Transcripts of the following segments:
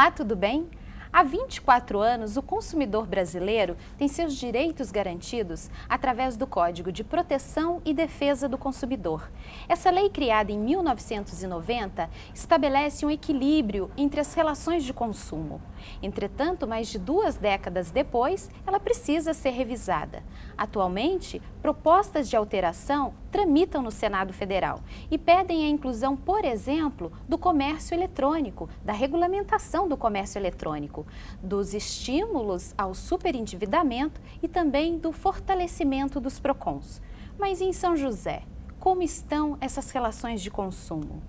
Olá, tudo bem? Há 24 anos, o consumidor brasileiro tem seus direitos garantidos através do Código de Proteção e Defesa do Consumidor. Essa lei, criada em 1990, estabelece um equilíbrio entre as relações de consumo. Entretanto, mais de 2 décadas depois, ela precisa ser revisada. Atualmente, propostas de alteração tramitam no Senado Federal e pedem a inclusão, por exemplo, do comércio eletrônico, da regulamentação do comércio eletrônico, dos estímulos ao superendividamento e também do fortalecimento dos PROCONs. Mas em São José, como estão essas relações de consumo?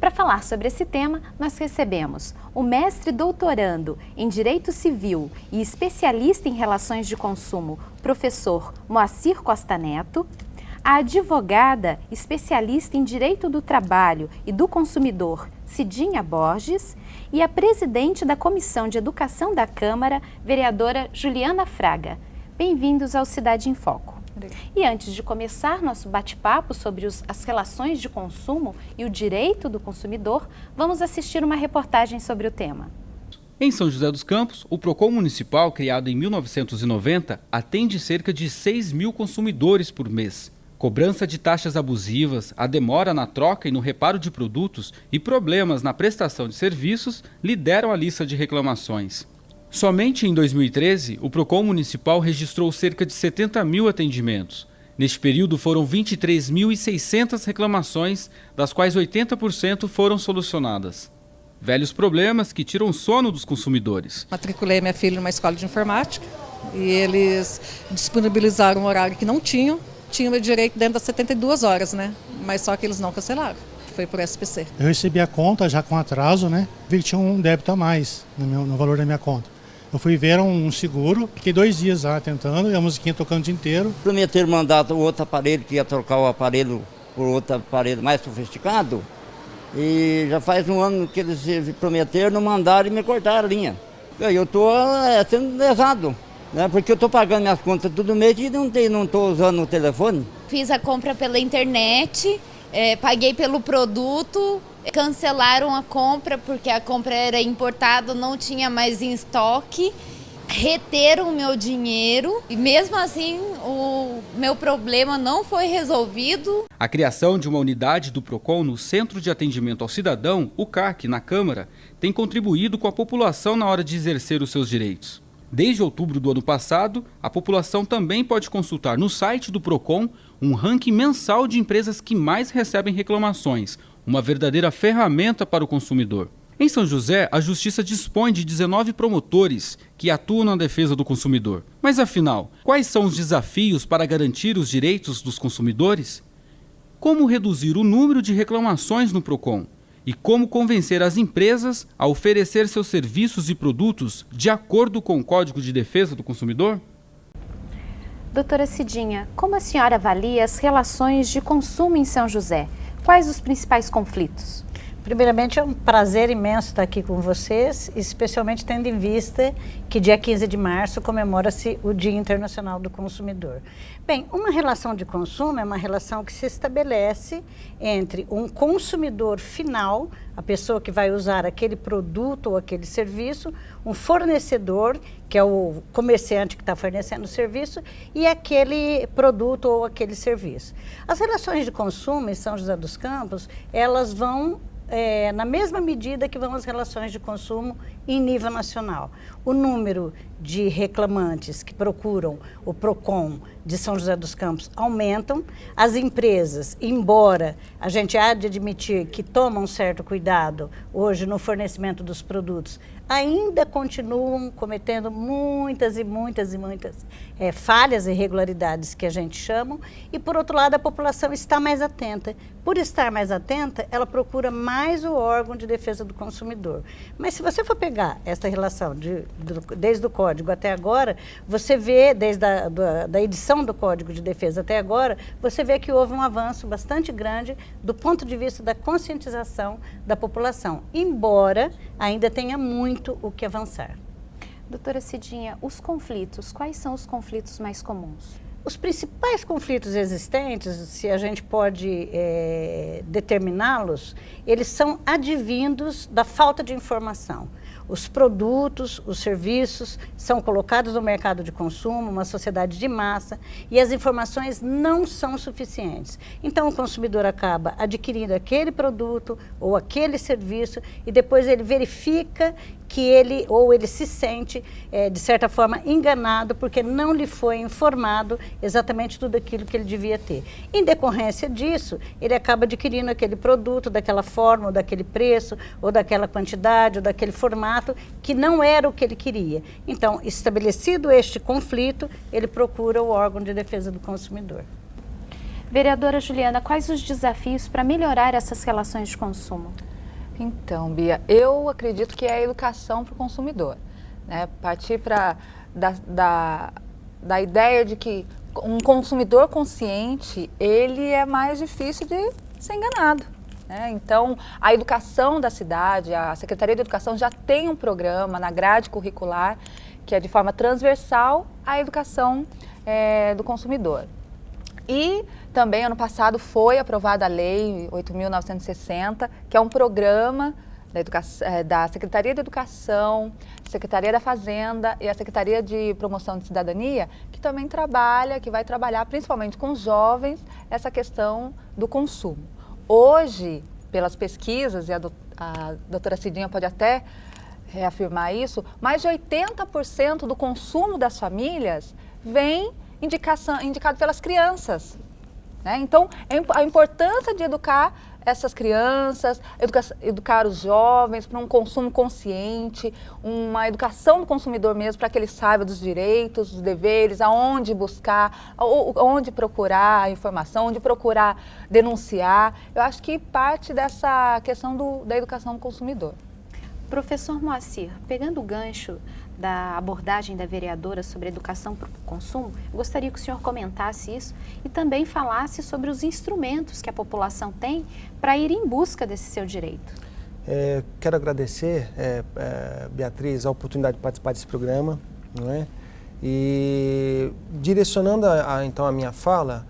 Para falar sobre esse tema, nós recebemos o mestre doutorando em Direito Civil e especialista em Relações de Consumo, professor Moacir Costa Neto, a advogada especialista em Direito do Trabalho e do Consumidor, Cidinha Borges, e a presidente da Comissão de Educação da Câmara, vereadora Juliana Fraga. Bem-vindos ao Cidade em Foco. E antes de começar nosso bate-papo sobre as relações de consumo e o direito do consumidor, vamos assistir uma reportagem sobre o tema. Em São José dos Campos, o PROCON municipal, criado em 1990, atende cerca de 6 mil consumidores por mês. Cobrança de taxas abusivas, a demora na troca e no reparo de produtos e problemas na prestação de serviços lideram a lista de reclamações. Somente em 2013, o PROCON municipal registrou cerca de 70 mil atendimentos. Neste período foram 23.600 reclamações, das quais 80% foram solucionadas. Velhos problemas que tiram o sono dos consumidores. Matriculei minha filha numa escola de informática e eles disponibilizaram um horário que não tinham o direito dentro das 72 horas, né? Mas só que eles não cancelaram. Foi por SPC. Eu recebi a conta já com atraso, né? Vi que tinha um débito a mais no valor da minha conta. Eu fui ver um seguro, fiquei 2 dias lá tentando, e a musiquinha tocando o dia inteiro. Prometeram mandar outro aparelho, que ia trocar o aparelho por outro aparelho mais sofisticado. E já faz um ano que eles prometeram, não mandaram e me cortaram a linha. Eu estou sendo lesado, né? Porque eu estou pagando minhas contas todo mês e não estou usando o telefone. Fiz a compra pela internet, paguei pelo produto. Cancelaram a compra porque a compra era importada, não tinha mais em estoque, reteram o meu dinheiro e mesmo assim o meu problema não foi resolvido. A criação de uma unidade do PROCON no Centro de Atendimento ao Cidadão, o CAC, na Câmara, tem contribuído com a população na hora de exercer os seus direitos. Desde outubro do ano passado, a população também pode consultar no site do PROCON um ranking mensal de empresas que mais recebem reclamações, uma verdadeira ferramenta para o consumidor. Em São José, a Justiça dispõe de 19 promotores que atuam na defesa do consumidor. Mas afinal, quais são os desafios para garantir os direitos dos consumidores? Como reduzir o número de reclamações no PROCON? E como convencer as empresas a oferecer seus serviços e produtos de acordo com o Código de Defesa do Consumidor? Doutora Cidinha, como a senhora avalia as relações de consumo em São José? Quais os principais conflitos? Primeiramente, é um prazer imenso estar aqui com vocês, especialmente tendo em vista que dia 15 de março comemora-se o Dia Internacional do Consumidor. Bem, uma relação de consumo é uma relação que se estabelece entre um consumidor final, a pessoa que vai usar aquele produto ou aquele serviço, um fornecedor, que é o comerciante que está fornecendo o serviço, e aquele produto ou aquele serviço. As relações de consumo em São José dos Campos, elas vão na mesma medida que vão as relações de consumo em nível nacional. O número de reclamantes que procuram o PROCON de São José dos Campos aumentam. As empresas, embora a gente há de admitir que tomam certo cuidado hoje no fornecimento dos produtos, ainda continuam cometendo muitas falhas e irregularidades que a gente chama, e por outro lado a população está mais atenta. Por estar mais atenta, ela procura mais o órgão de defesa do consumidor. Mas se você for pegar essa relação desde o Código até agora, você vê, desde da edição do Código de Defesa até agora, você vê que houve um avanço bastante grande do ponto de vista da conscientização da população, embora ainda tenha muito o que avançar. Doutora Cidinha, os conflitos, quais são os conflitos mais comuns? Os principais conflitos existentes, se a gente pode determiná-los, eles são advindos da falta de informação. os produtos, os serviços são colocados no mercado de consumo, uma sociedade de massa, e as informações não são suficientes. Então, o consumidor acaba adquirindo aquele produto ou aquele serviço e depois ele verifica que ele se sente, de certa forma, enganado porque não lhe foi informado exatamente tudo aquilo que ele devia ter. Em decorrência disso, ele acaba adquirindo aquele produto daquela forma, ou daquele preço, ou daquela quantidade, ou daquele formato, que não era o que ele queria. Então, estabelecido este conflito, ele procura o órgão de defesa do consumidor. Vereadora Juliana, quais os desafios para melhorar essas relações de consumo? Então, Bia, eu acredito que é a educação para o consumidor, né? Partir da ideia de que um consumidor consciente, ele é mais difícil de ser enganado, né? Então, a educação da cidade, a Secretaria de Educação já tem um programa na grade curricular que é de forma transversal à educação do consumidor. E também, ano passado, foi aprovada a Lei 8.960, que é um programa da Secretaria de Educação, Secretaria da Fazenda e a Secretaria de Promoção de Cidadania, que também que vai trabalhar principalmente com os jovens, essa questão do consumo. Hoje, pelas pesquisas, e a doutora Cidinha pode até reafirmar isso, mais de 80% do consumo das famílias vem indicado pelas crianças, né? Então, a importância de educar essas crianças, educar os jovens para um consumo consciente, uma educação do consumidor mesmo, para que ele saiba dos direitos, dos deveres, aonde buscar, onde procurar a informação, onde procurar denunciar. Eu acho que parte dessa questão da educação do consumidor. Professor Moacir, pegando o gancho da abordagem da vereadora sobre educação para o consumo, eu gostaria que o senhor comentasse isso e também falasse sobre os instrumentos que a população tem para ir em busca desse seu direito. Quero agradecer, Beatriz, a oportunidade de participar desse programa, não é? E direcionando então a minha fala,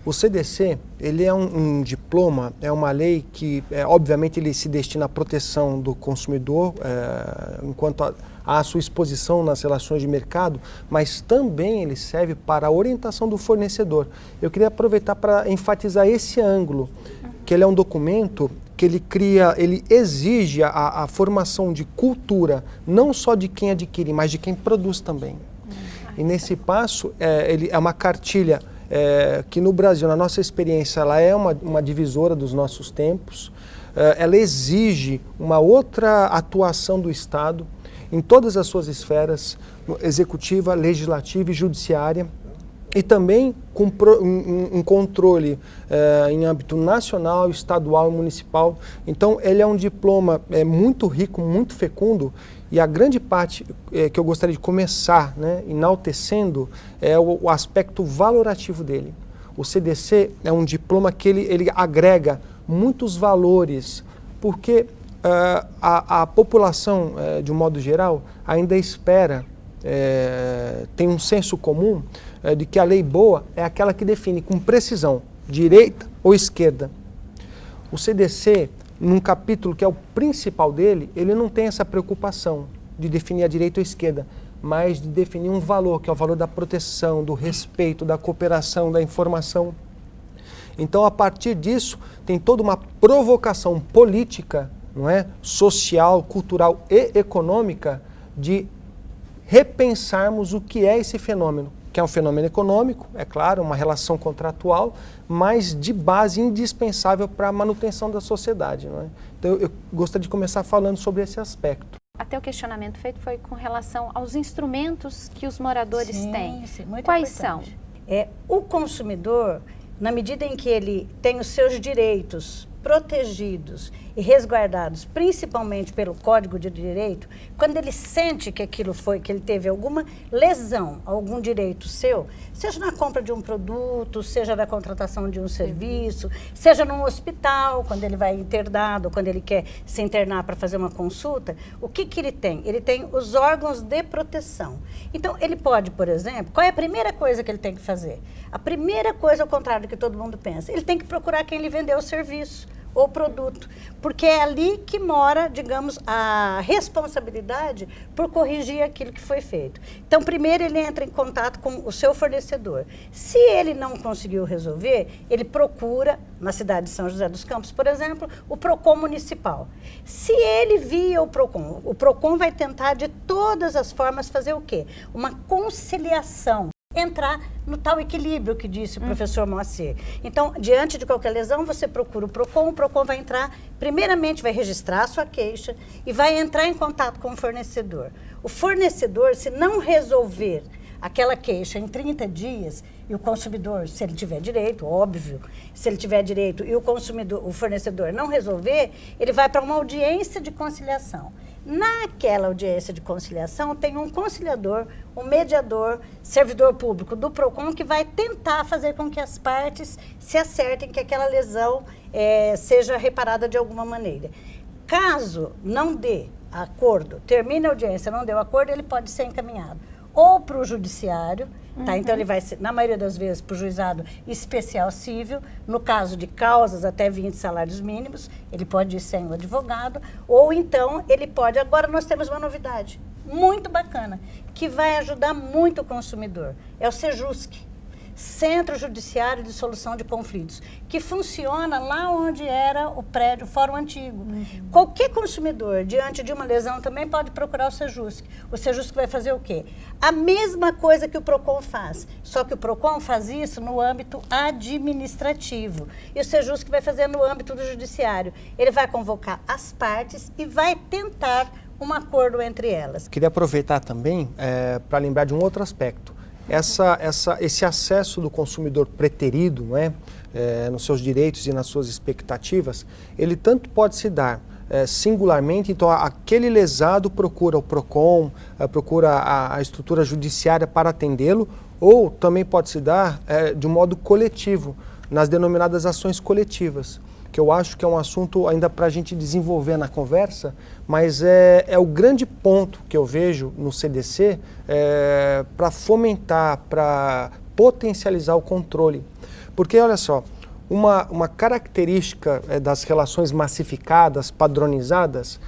o CDC, ele é um diploma, é uma lei que, obviamente, ele se destina à proteção do consumidor, enquanto a sua exposição nas relações de mercado, mas também ele serve para a orientação do fornecedor. Eu queria aproveitar para enfatizar esse ângulo, que ele é um documento que ele exige a formação de cultura, não só de quem adquire, mas de quem produz também. E nesse passo, ele é uma cartilha que no Brasil, na nossa experiência, ela é uma divisora dos nossos tempos. Ela exige uma outra atuação do Estado em todas as suas esferas, executiva, legislativa e judiciária, e também com um controle em âmbito nacional, estadual e municipal. Então, ele é um diploma muito rico, muito fecundo, e a grande parte que eu gostaria de começar, né, enaltecendo, é o aspecto valorativo dele. O CDC é um diploma que ele agrega muitos valores, porque a população, de um modo geral, ainda espera, tem um senso comum de que a lei boa é aquela que define com precisão, direita ou esquerda. O CDC, num capítulo que é o principal dele, ele não tem essa preocupação de definir a direita ou a esquerda, mas de definir um valor, que é o valor da proteção, do respeito, da cooperação, da informação. Então, a partir disso, tem toda uma provocação política, não é? Social, cultural e econômica, de repensarmos o que é esse fenômeno, que é um fenômeno econômico, é claro, uma relação contratual, mas de base indispensável para a manutenção da sociedade, não é? Então, eu gostaria de começar falando sobre esse aspecto. Até o questionamento feito foi com relação aos instrumentos que os moradores têm. Sim, muito Quais importante. são? O consumidor, na medida em que ele tem os seus direitos protegidos e resguardados, principalmente pelo Código de Direito, quando ele sente que que ele teve alguma lesão, algum direito seu, seja na compra de um produto, seja na contratação de um serviço, seja num hospital, quando ele vai internado, quando ele quer se internar para fazer uma consulta, o que ele tem? Ele tem os órgãos de proteção. Então, ele pode, por exemplo, qual é a primeira coisa que ele tem que fazer? A primeira coisa, ao contrário do que todo mundo pensa, ele tem que procurar quem lhe vendeu o serviço. ou produto, porque é ali que mora, digamos, a responsabilidade por corrigir aquilo que foi feito. Então, primeiro ele entra em contato com o seu fornecedor. Se ele não conseguiu resolver, ele procura, na cidade de São José dos Campos, por exemplo, o PROCON municipal. Se ele via o PROCON vai tentar de todas as formas fazer o quê? Uma conciliação. Entrar no tal equilíbrio que disse o professor Moacir. Então, diante de qualquer lesão, você procura o PROCON vai entrar, primeiramente vai registrar a sua queixa e vai entrar em contato com o fornecedor. O fornecedor, se não resolver aquela queixa em 30 dias, e o consumidor, se ele tiver direito, óbvio, se ele tiver direito e o fornecedor não resolver, ele vai para uma audiência de conciliação. Naquela audiência de conciliação, tem um conciliador, um mediador, servidor público do PROCON, que vai tentar fazer com que as partes se acertem, que aquela lesão seja reparada de alguma maneira. Caso não dê acordo, termine a audiência, não deu acordo, ele pode ser encaminhado ou para o judiciário, tá? Então ele vai ser, na maioria das vezes, para o juizado especial civil, no caso de causas até 20 salários mínimos, ele pode ir sem o advogado, ou então ele pode, agora nós temos uma novidade muito bacana, que vai ajudar muito o consumidor, é o Sejusc, Centro Judiciário de Solução de Conflitos, que funciona lá onde era o prédio, o Fórum Antigo. Qualquer consumidor, diante de uma lesão, também pode procurar o Sejusc. O Sejusc vai fazer o quê? A mesma coisa que o PROCON faz, só que o PROCON faz isso no âmbito administrativo. E o Sejusc vai fazer no âmbito do judiciário. Ele vai convocar as partes e vai tentar um acordo entre elas. Queria aproveitar também para lembrar de um outro aspecto. Esse acesso do consumidor preterido, não é? Nos seus direitos e nas suas expectativas, ele tanto pode se dar singularmente, então aquele lesado procura o PROCON, procura a estrutura judiciária para atendê-lo, ou também pode se dar de um modo coletivo, nas denominadas ações coletivas, que eu acho que é um assunto ainda para a gente desenvolver na conversa, mas é o grande ponto que eu vejo no CDC para fomentar, para potencializar o controle. Porque, olha só, uma característica das relações massificadas, padronizadas,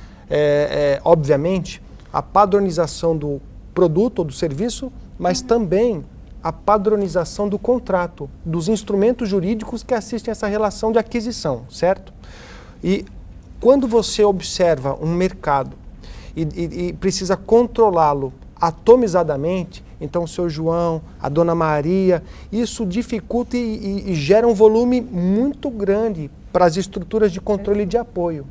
obviamente, a padronização do produto ou do serviço, mas também a padronização do contrato, dos instrumentos jurídicos que assistem essa relação de aquisição, certo? E quando você observa um mercado e precisa controlá-lo atomizadamente, então o seu João, a dona Maria, isso dificulta e gera um volume muito grande para as estruturas de controle e de apoio.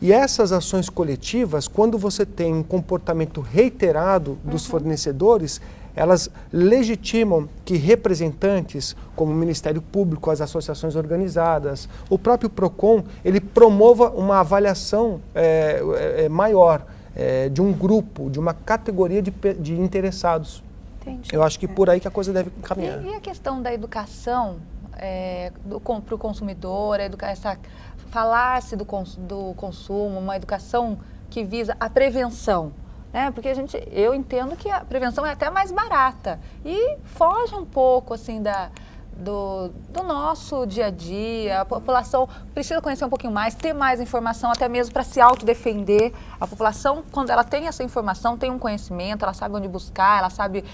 E essas ações coletivas, quando você tem um comportamento reiterado dos fornecedores, elas legitimam que representantes, como o Ministério Público, as associações organizadas, o próprio PROCON, ele promova uma avaliação maior de um grupo, de uma categoria de interessados. Entendi. Eu acho que por aí que a coisa deve caminhar. E a questão da educação para o consumidor, falar-se do consumo, uma educação que visa a prevenção. Porque eu entendo que a prevenção é até mais barata e foge um pouco assim do nosso dia a dia. A população precisa conhecer um pouquinho mais, ter mais informação, até mesmo para se autodefender. A população, quando ela tem essa informação, tem um conhecimento, ela sabe onde buscar, ela sabe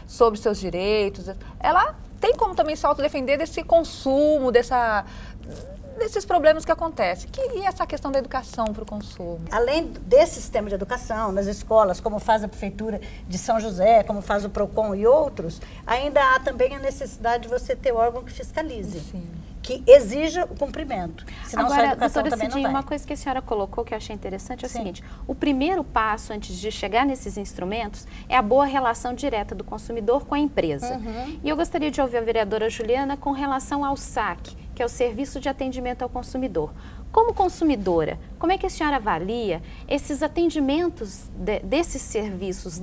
sobre seus direitos, ela tem como também se autodefender desse consumo, desses problemas que acontecem. E essa questão da educação para o consumo? Além desse sistema de educação, nas escolas, como faz a Prefeitura de São José, como faz o PROCON e outros, ainda há também a necessidade de você ter órgão que fiscalize. Sim. Que exija o cumprimento. Senão agora, só a educação doutora também Cidinha, não vai. uma coisa que a senhora colocou que eu achei interessante é o seguinte: o primeiro passo antes de chegar nesses instrumentos é a boa relação direta do consumidor com a empresa. E eu gostaria de ouvir a vereadora Juliana com relação ao SAC, que é o Serviço de Atendimento ao Consumidor. Como consumidora, como é que a senhora avalia esses atendimentos desses serviços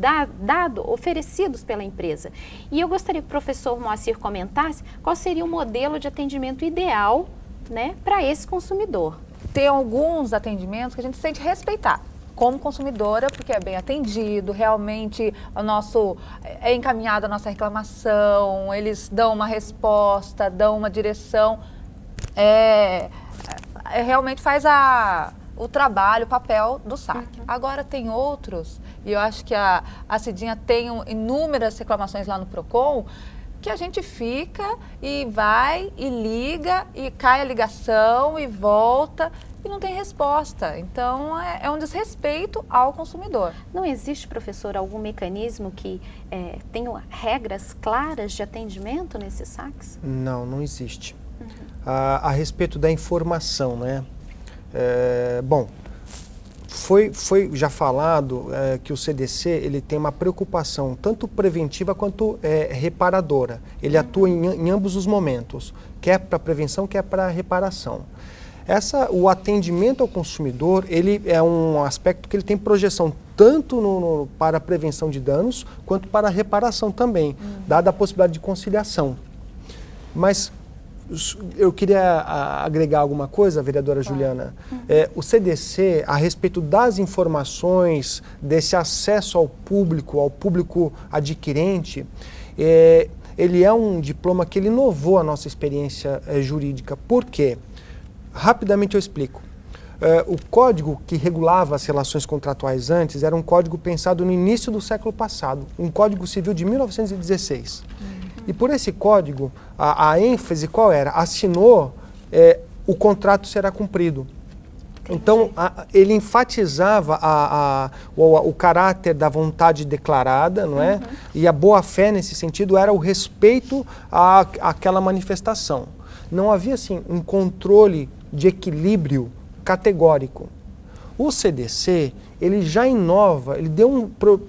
oferecidos pela empresa? E eu gostaria que o professor Moacir comentasse qual seria o modelo de atendimento ideal, para esse consumidor. Tem alguns atendimentos que a gente sente respeitar como consumidora, porque é bem atendido, realmente é encaminhada a nossa reclamação, eles dão uma resposta, dão uma direção. realmente faz o trabalho, o papel do SAC. Agora tem outros, e eu acho que a Cidinha tem inúmeras reclamações lá no PROCON, que a gente fica e vai e liga e cai a ligação e volta e não tem resposta. Então é um desrespeito ao consumidor. Não existe, professor, algum mecanismo que tenha regras claras de atendimento nesses saques? Não existe. A respeito da informação, né? Bom, foi já falado que o CDC ele tem uma preocupação tanto preventiva quanto reparadora. Ele atua em ambos os momentos, quer para prevenção, quer para reparação. O atendimento ao consumidor, ele é um aspecto que ele tem projeção tanto para a prevenção de danos quanto para a reparação também, dada a possibilidade de conciliação. Mas eu queria agregar alguma coisa, vereadora Juliana. O CDC, a respeito das informações, desse acesso ao público adquirente, ele é um diploma que ele inovou a nossa experiência jurídica. Por quê? Rapidamente eu explico. O código que regulava as relações contratuais antes era um código pensado no início do século passado, um Código Civil de 1916. E por esse código, a ênfase qual era? Assinou, o contrato será cumprido. Então, ele enfatizava o caráter da vontade declarada, não é? E a boa-fé, nesse sentido, era o respeito àquela manifestação. Não havia, assim, um controle de equilíbrio categórico. O CDC, ele já inova, ele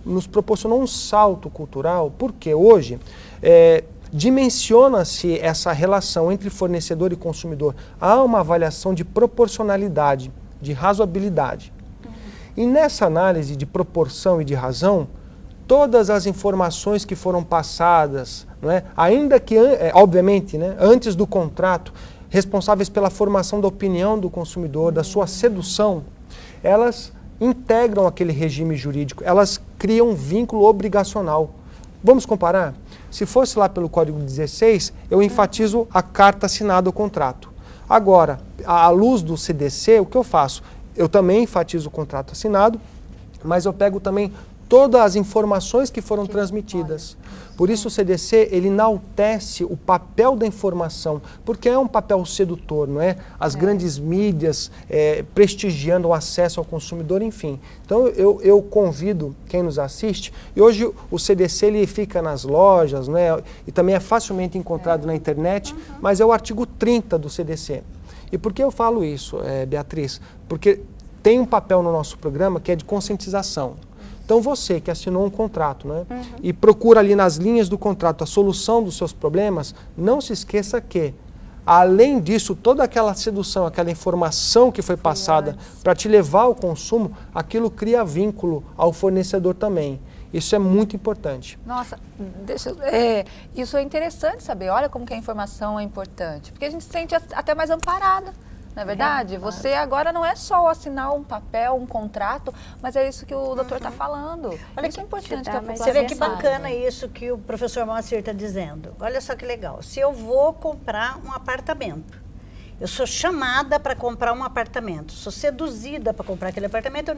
nos proporcionou um salto cultural, porque hoje dimensiona-se essa relação entre fornecedor e consumidor. Há uma avaliação de proporcionalidade, de razoabilidade. E nessa análise de proporção e de razão, todas as informações que foram passadas, não é? Ainda que, obviamente, né, antes do contrato, responsáveis pela formação da opinião do consumidor, da sua sedução, elas integram aquele regime jurídico, elas criam um vínculo obrigacional. Vamos comparar? Se fosse lá pelo Código 16, eu enfatizo a carta assinada ao contrato. Agora, à luz do CDC, o que eu faço? Eu também enfatizo o contrato assinado, mas eu pego também todas as informações que foram transmitidas. Por isso o CDC, ele enaltece o papel da informação, porque é um papel sedutor, não é? As grandes mídias prestigiando o acesso ao consumidor, enfim. Então eu convido quem nos assiste, e hoje o CDC ele fica nas lojas, não é? E também é facilmente encontrado na internet, mas é o artigo 30 do CDC. E por que eu falo isso, Beatriz? Porque tem um papel no nosso programa que é de conscientização. Então você que assinou um contrato, né, e procura ali nas linhas do contrato a solução dos seus problemas, não se esqueça que, além disso, toda aquela sedução, aquela informação que foi passada para te levar ao consumo, aquilo cria vínculo ao fornecedor também. Isso é muito importante. Nossa, isso é interessante saber. Olha como que a informação é importante. Porque a gente se sente até mais amparada. Não é verdade? Você agora não é só assinar um papel, um contrato, mas é isso que o doutor está falando. Olha que importante que a população Você vê que bacana isso que o professor Moacir está dizendo. Olha só que legal. Se eu vou comprar um apartamento, eu sou chamada para comprar um apartamento, sou seduzida para comprar aquele apartamento,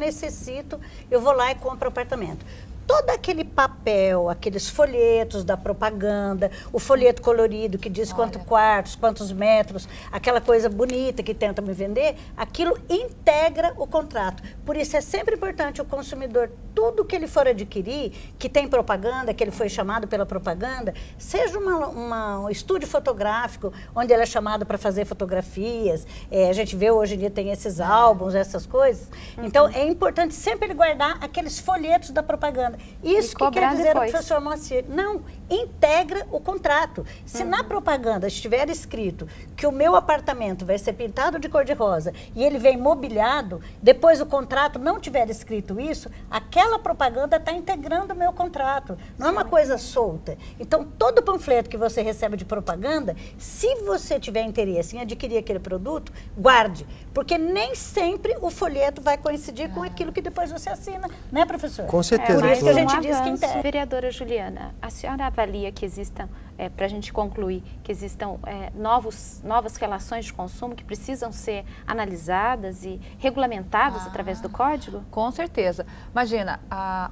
eu vou lá e compro o apartamento. Todo aquele papel, aqueles folhetos da propaganda, o folheto colorido que diz quantos quartos, quantos metros, aquela coisa bonita que tenta me vender, aquilo integra o contrato. Por isso é sempre importante o consumidor, tudo que ele for adquirir, que tem propaganda, que ele foi chamado pela propaganda, seja um estúdio fotográfico, onde ele é chamado para fazer fotografias, a gente vê hoje em dia tem esses álbuns, essas coisas. Então é importante sempre ele guardar aqueles folhetos da propaganda. Isso que quer dizer o professor Moacir. Não, integra o contrato. Se na propaganda estiver escrito que o meu apartamento vai ser pintado de cor-de-rosa e ele vem mobiliado, depois o contrato não tiver escrito isso, aquela propaganda está integrando o meu contrato. Não é uma coisa solta. Então, todo panfleto que você recebe de propaganda, se você tiver interesse em adquirir aquele produto, guarde. Porque nem sempre o folheto vai coincidir com aquilo que depois você assina, né, professor? Com certeza. Por isso que a gente diz que impede. Vereadora Juliana, a senhora avalia que existam, para a gente concluir, que existam novas relações de consumo que precisam ser analisadas e regulamentadas através do Código? Com certeza. Imagina,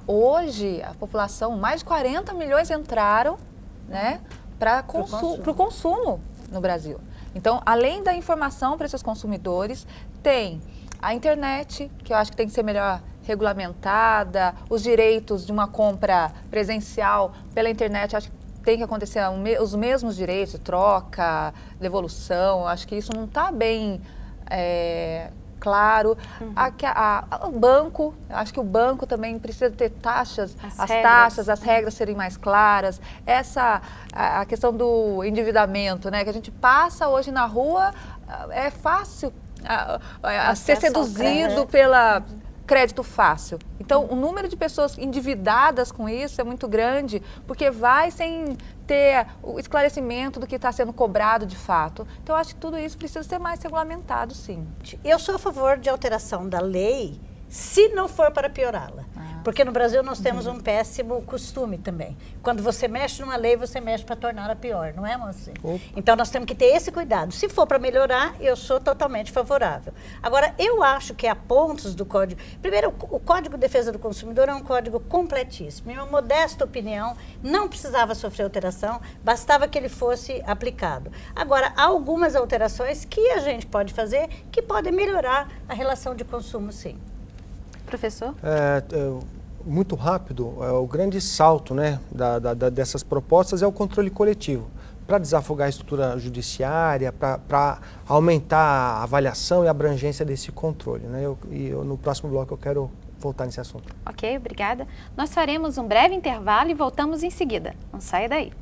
hoje a população, mais de 40 milhões entraram, né, para o consumo no Brasil. Então, além da informação para esses consumidores, tem a internet, que eu acho que tem que ser melhor regulamentada, os direitos de uma compra presencial pela internet, acho que tem que acontecer os mesmos direitos, troca, devolução, acho que isso não está bem claro. O banco, acho que o banco também precisa ter taxas, as regras serem mais claras. A questão do endividamento, né, que a gente passa hoje na rua, é fácil ser seduzido pela crédito fácil. Então, o número de pessoas endividadas com isso é muito grande, porque vai sem ter o esclarecimento do que está sendo cobrado de fato. Então, eu acho que tudo isso precisa ser mais regulamentado, sim. Eu sou a favor de alteração da lei, se não for para piorá-la. Porque no Brasil nós temos um péssimo costume também. Quando você mexe numa lei, você mexe para torná-la pior, não é, moça? Então nós temos que ter esse cuidado. Se for para melhorar, eu sou totalmente favorável. Agora, eu acho que há pontos do Código... Primeiro, o Código de Defesa do Consumidor é um código completíssimo. Em minha modesta opinião, não precisava sofrer alteração, bastava que ele fosse aplicado. Agora, há algumas alterações que a gente pode fazer que podem melhorar a relação de consumo, sim. Professor? Muito rápido, o grande salto, né, dessas propostas é o controle coletivo, para desafogar a estrutura judiciária, para aumentar a avaliação e a abrangência desse controle, né? No próximo bloco eu quero voltar nesse assunto. Ok, obrigada. Nós faremos um breve intervalo e voltamos em seguida. Não saia daí.